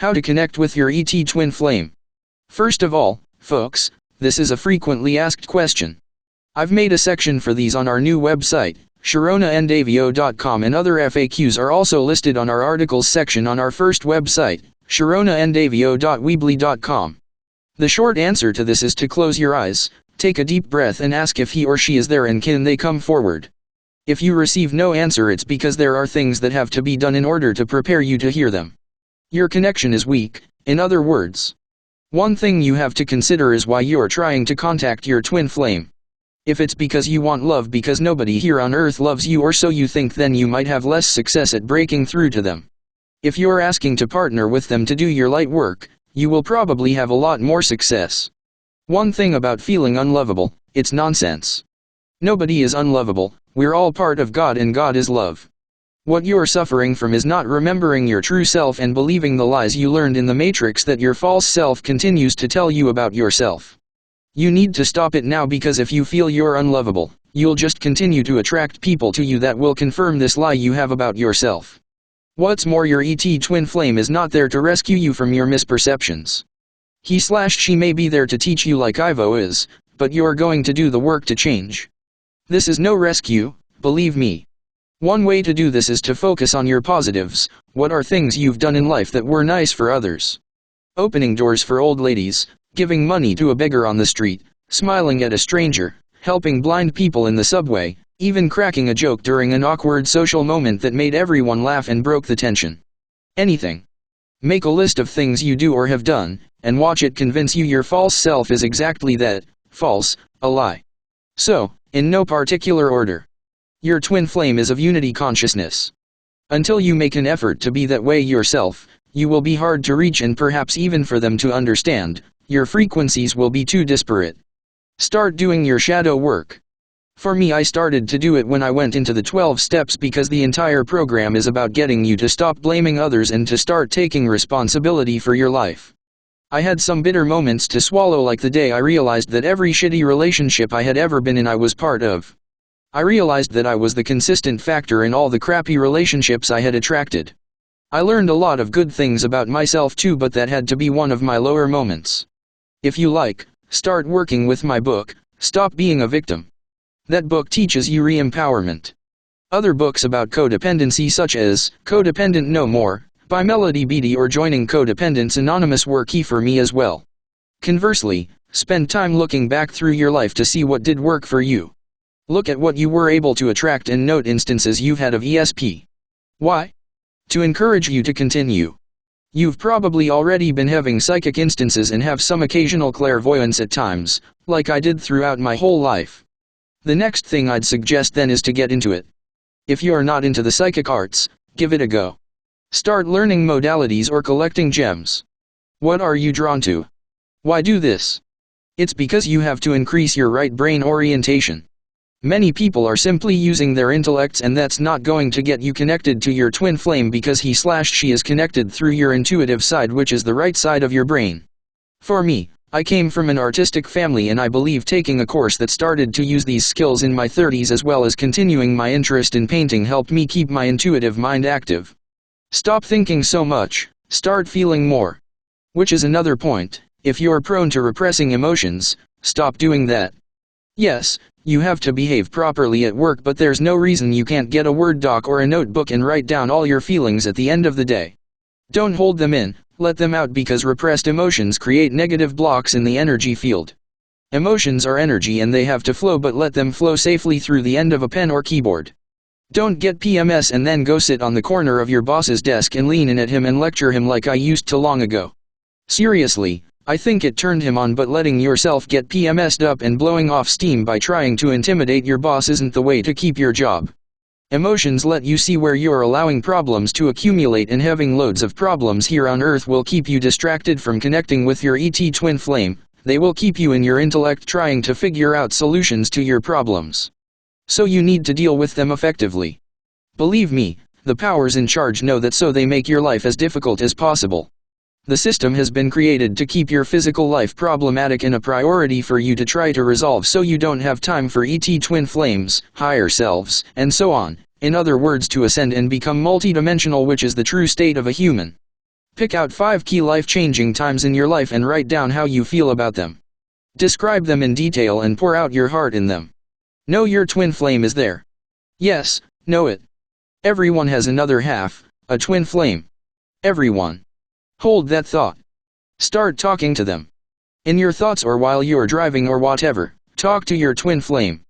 How to connect with your ET twin flame. First of all, folks, this is a frequently asked question. I've made a section for these on our new website, sharonandavio.com, and other FAQs are also listed on our articles section on our first website, sharonandavio.weebly.com. The short answer to this is to close your eyes, take a deep breath and ask if he or she is there and can they come forward. If you receive no answer, it's because there are things that have to be done in order to prepare you to hear them. Your connection is weak, in other words. One thing you have to consider is why you're trying to contact your twin flame. If it's because you want love because nobody here on earth loves you or so you think, then you might have less success at breaking through to them. If you're asking to partner with them to do your light work, you will probably have a lot more success. One thing about feeling unlovable, it's nonsense. Nobody is unlovable, we're all part of God and God is love. What you're suffering from is not remembering your true self and believing the lies you learned in the matrix that your false self continues to tell you about yourself. You need to stop it now, because if you feel you're unlovable, you'll just continue to attract people to you that will confirm this lie you have about yourself. What's more, your ET twin flame is not there to rescue you from your misperceptions. He/she may be there to teach you like Ivo is, but you're going to do the work to change. This is no rescue, believe me. One way to do this is to focus on your positives. What are things you've done in life that were nice for others? Opening doors for old ladies, giving money to a beggar on the street, smiling at a stranger, helping blind people in the subway, even cracking a joke during an awkward social moment that made everyone laugh and broke the tension. Anything. Make a list of things you do or have done, and watch it convince you your false self is exactly that, false, a lie. So, in no particular order. Your twin flame is of unity consciousness. Until you make an effort to be that way yourself, you will be hard to reach and perhaps even for them to understand. Your frequencies will be too disparate. Start doing your shadow work. For me, I started to do it when I went into the 12 steps, because the entire program is about getting you to stop blaming others and to start taking responsibility for your life. I had some bitter moments to swallow, like the day I realized that every shitty relationship I had ever been in I was part of. I realized that I was the consistent factor in all the crappy relationships I had attracted. I learned a lot of good things about myself too, but that had to be one of my lower moments. If you like, start working with my book, Stop Being a Victim. That book teaches you re-empowerment. Other books about codependency, such as Codependent No More, by Melody Beattie, or Joining Codependents Anonymous, were key for me as well. Conversely, spend time looking back through your life to see what did work for you. Look at what you were able to attract and note instances you've had of ESP. Why? To encourage you to continue. You've probably already been having psychic instances and have some occasional clairvoyance at times, like I did throughout my whole life. The next thing I'd suggest then is to get into it. If you're not into the psychic arts, give it a go. Start learning modalities or collecting gems. What are you drawn to? Why do this? It's because you have to increase your right brain orientation. Many people are simply using their intellects, and that's not going to get you connected to your twin flame, because he/she is connected through your intuitive side, which is the right side of your brain. For me, I came from an artistic family, and I believe taking a course that started to use these skills in my 30s, as well as continuing my interest in painting, helped me keep my intuitive mind active. Stop thinking so much, start feeling more. Which is another point. If you're prone to repressing emotions, stop doing that. Yes, you have to behave properly at work, but there's no reason you can't get a Word doc or a notebook and write down all your feelings at the end of the day. Don't hold them in, let them out, because repressed emotions create negative blocks in the energy field. Emotions are energy and they have to flow, but let them flow safely through the end of a pen or keyboard. Don't get PMS and then go sit on the corner of your boss's desk and lean in at him and lecture him like I used to long ago. Seriously, I think it turned him on, but letting yourself get PMS'd up and blowing off steam by trying to intimidate your boss isn't the way to keep your job. Emotions let you see where you're allowing problems to accumulate, and having loads of problems here on Earth will keep you distracted from connecting with your ET twin flame. They will keep you in your intellect trying to figure out solutions to your problems. So you need to deal with them effectively. Believe me, the powers in charge know that, so they make your life as difficult as possible. The system has been created to keep your physical life problematic and a priority for you to try to resolve, so you don't have time for ET twin flames, higher selves, and so on. In other words, to ascend and become multidimensional, which is the true state of a human. Pick out 5 key life-changing times in your life and write down how you feel about them. Describe them in detail and pour out your heart in them. Know your twin flame is there. Yes, know it. Everyone has another half, a twin flame. Everyone. Hold that thought. Start talking to them. In your thoughts or while you're driving or whatever, talk to your twin flame.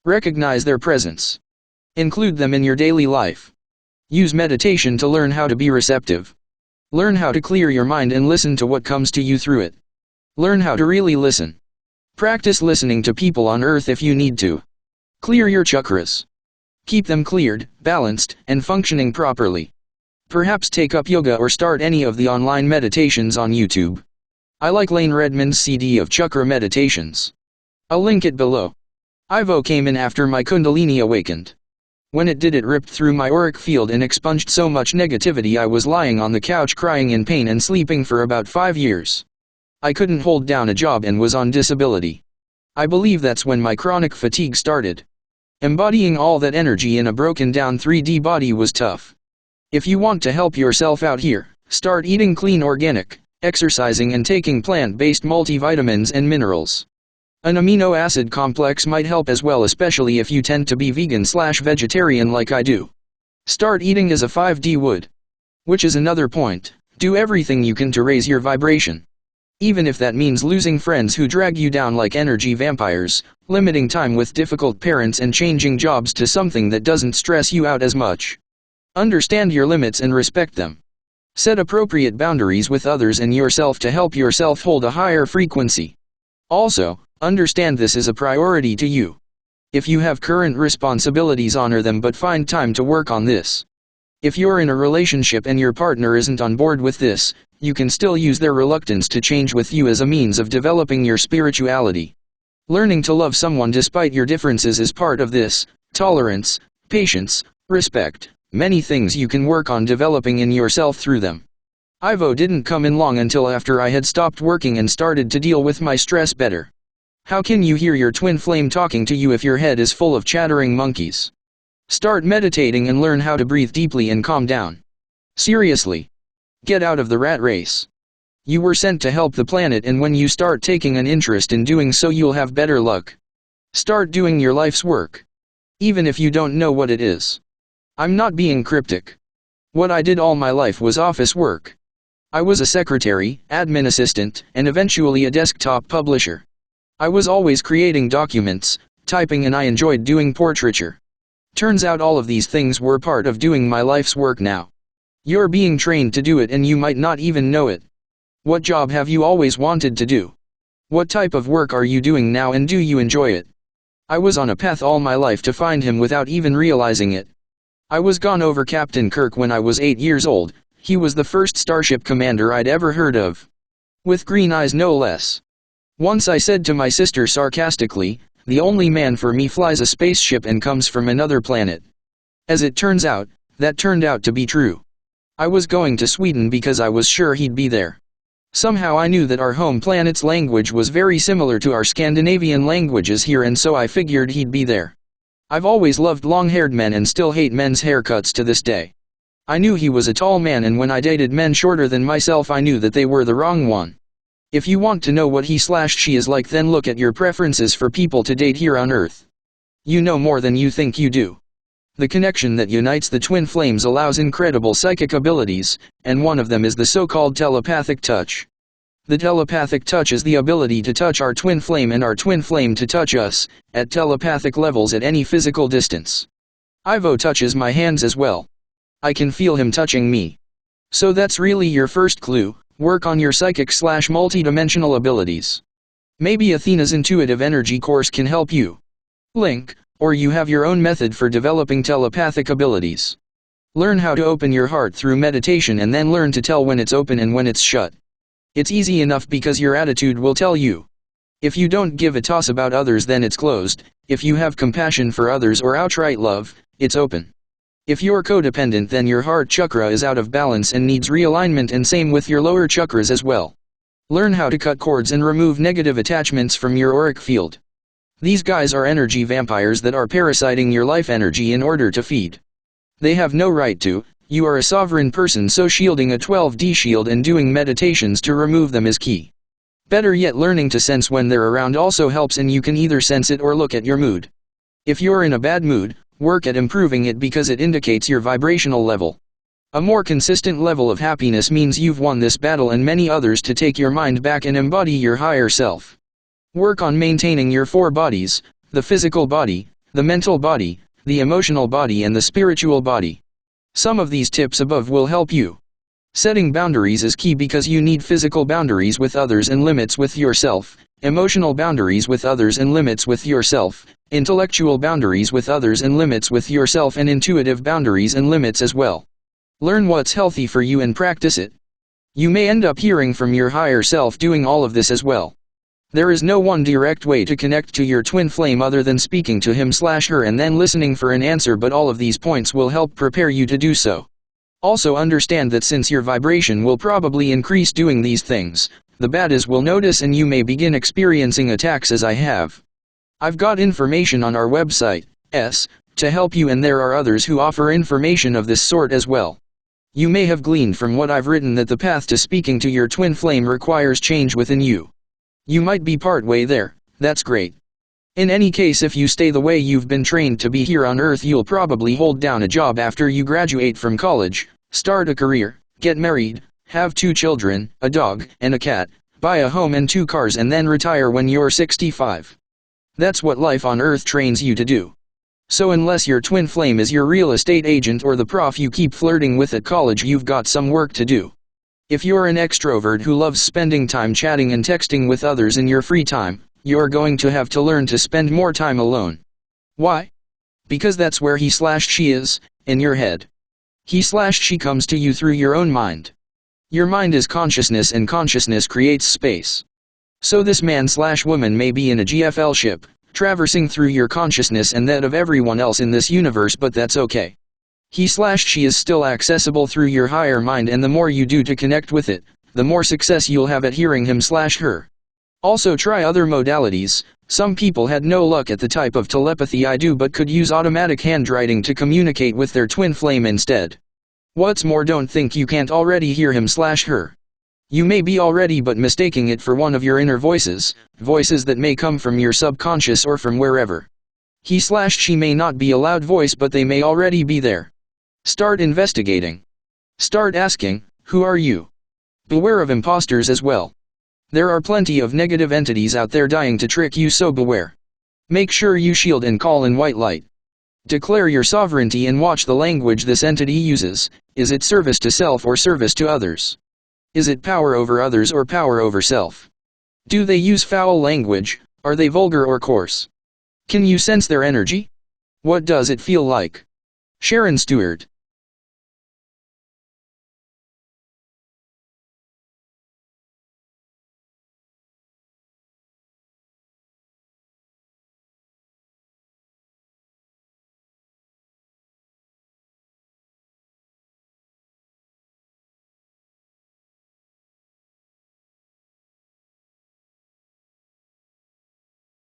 Recognize their presence. Include them in your daily life. Use meditation to learn how to be receptive. Learn how to clear your mind and listen to what comes to you through it. Learn how to really listen. Practice listening to people on earth if you need to. Clear your chakras. Keep them cleared, balanced, and functioning properly. Perhaps take up yoga or start any of the online meditations on YouTube. I like Lane Redmond's CD of chakra meditations. I'll link it below. Ivo came in after my Kundalini awakened. When it did, it ripped through my auric field and expunged so much negativity. I was lying on the couch crying in pain and sleeping for about 5 years. I couldn't hold down a job and was on disability. I believe that's when my chronic fatigue started. Embodying all that energy in a broken down 3D body was tough. If you want to help yourself out here, start eating clean organic, exercising and taking plant-based multivitamins and minerals. An amino acid complex might help as well, especially if you tend to be vegan/vegetarian like I do. Start eating as a 5D would. Which is another point, do everything you can to raise your vibration. Even if that means losing friends who drag you down like energy vampires, limiting time with difficult parents and changing jobs to something that doesn't stress you out as much. Understand your limits and respect them. Set appropriate boundaries with others and yourself to help yourself hold a higher frequency. Also, understand this is a priority to you. If you have current responsibilities, honor them but find time to work on this. If you're in a relationship and your partner isn't on board with this, you can still use their reluctance to change with you as a means of developing your spirituality. Learning to love someone despite your differences is part of this. Tolerance, patience, respect, many things you can work on developing in yourself through them. Ivo didn't come in long until after I had stopped working and started to deal with my stress better. How can you hear your twin flame talking to you if your head is full of chattering monkeys? Start meditating and learn how to breathe deeply and calm down. Seriously. Get out of the rat race. You were sent to help the planet, and when you start taking an interest in doing so, you'll have better luck. Start doing your life's work. Even if you don't know what it is. I'm not being cryptic. What I did all my life was office work. I was a secretary, admin assistant, and eventually a desktop publisher. I was always creating documents, typing, and I enjoyed doing portraiture. Turns out all of these things were part of doing my life's work now. You're being trained to do it and you might not even know it. What job have you always wanted to do? What type of work are you doing now and do you enjoy it? I was on a path all my life to find him without even realizing it. I was gone over Captain Kirk when I was 8 years old. He was the first starship commander I'd ever heard of. With green eyes no less. Once I said to my sister sarcastically, "The only man for me flies a spaceship and comes from another planet." As it turns out, that turned out to be true. I was going to Sweden because I was sure he'd be there. Somehow I knew that our home planet's language was very similar to our Scandinavian languages here, and so I figured he'd be there. I've always loved long-haired men and still hate men's haircuts to this day. I knew he was a tall man, and when I dated men shorter than myself I knew that they were the wrong one. If you want to know what he/she is like, then look at your preferences for people to date here on Earth. You know more than you think you do. The connection that unites the twin flames allows incredible psychic abilities, and one of them is the so-called telepathic touch. The telepathic touch is the ability to touch our twin flame and our twin flame to touch us, at telepathic levels at any physical distance. Ivo touches my hands as well. I can feel him touching me. So that's really your first clue, work on your psychic/multidimensional abilities. Maybe Athena's intuitive energy course can help you. Link. Or you have your own method for developing telepathic abilities. Learn how to open your heart through meditation and then learn to tell when it's open and when it's shut. It's easy enough because your attitude will tell you. If you don't give a toss about others, then it's closed. If you have compassion for others or outright love, it's open. If you're codependent, then your heart chakra is out of balance and needs realignment, and same with your lower chakras as well. Learn how to cut cords and remove negative attachments from your auric field. These guys are energy vampires that are parasiting your life energy in order to feed. They have no right to. You are a sovereign person, so shielding a 12D shield and doing meditations to remove them is key. Better yet, learning to sense when they're around also helps, and you can either sense it or look at your mood. If you're in a bad mood, work at improving it because it indicates your vibrational level. A more consistent level of happiness means you've won this battle and many others to take your mind back and embody your higher self. Work on maintaining your 4 bodies, the physical body, the mental body, the emotional body and the spiritual body. Some of these tips above will help you. Setting boundaries is key because you need physical boundaries with others and limits with yourself, emotional boundaries with others and limits with yourself, intellectual boundaries with others and limits with yourself, and intuitive boundaries and limits as well. Learn what's healthy for you and practice it. You may end up hearing from your higher self doing all of this as well. There is no one direct way to connect to your twin flame other than speaking to him/her and then listening for an answer, but all of these points will help prepare you to do so. Also understand that since your vibration will probably increase doing these things, the baddies will notice and you may begin experiencing attacks as I have. I've got information on our website, to help you, and there are others who offer information of this sort as well. You may have gleaned from what I've written that the path to speaking to your twin flame requires change within you. You might be partway there, that's great. In any case, if you stay the way you've been trained to be here on Earth, you'll probably hold down a job after you graduate from college, start a career, get married, have 2 children, a dog, and a cat, buy a home and 2 cars, and then retire when you're 65. That's what life on Earth trains you to do. So unless your twin flame is your real estate agent or the prof you keep flirting with at college, you've got some work to do. If you're an extrovert who loves spending time chatting and texting with others in your free time, you're going to have to learn to spend more time alone. Why? Because that's where he/she is, in your head. He/she comes to you through your own mind. Your mind is consciousness and consciousness creates space. So this man/woman may be in a GFL ship, traversing through your consciousness and that of everyone else in this universe, but that's okay. He/she is still accessible through your higher mind, and the more you do to connect with it, the more success you'll have at hearing him/her. Also try other modalities. Some people had no luck at the type of telepathy I do, but could use automatic handwriting to communicate with their twin flame instead. What's more, don't think you can't already hear him/her. You may be already, but mistaking it for one of your inner voices, voices that may come from your subconscious or from wherever. He/she may not be a loud voice, but they may already be there. Start investigating. Start asking, who are you? Beware of imposters as well. There are plenty of negative entities out there dying to trick you, so beware. Make sure you shield and call in white light. Declare your sovereignty and watch the language this entity uses. Is it service to self or service to others? Is it power over others or power over self? Do they use foul language? Are they vulgar or coarse? Can you sense their energy? What does it feel like? Sharon, Stewart.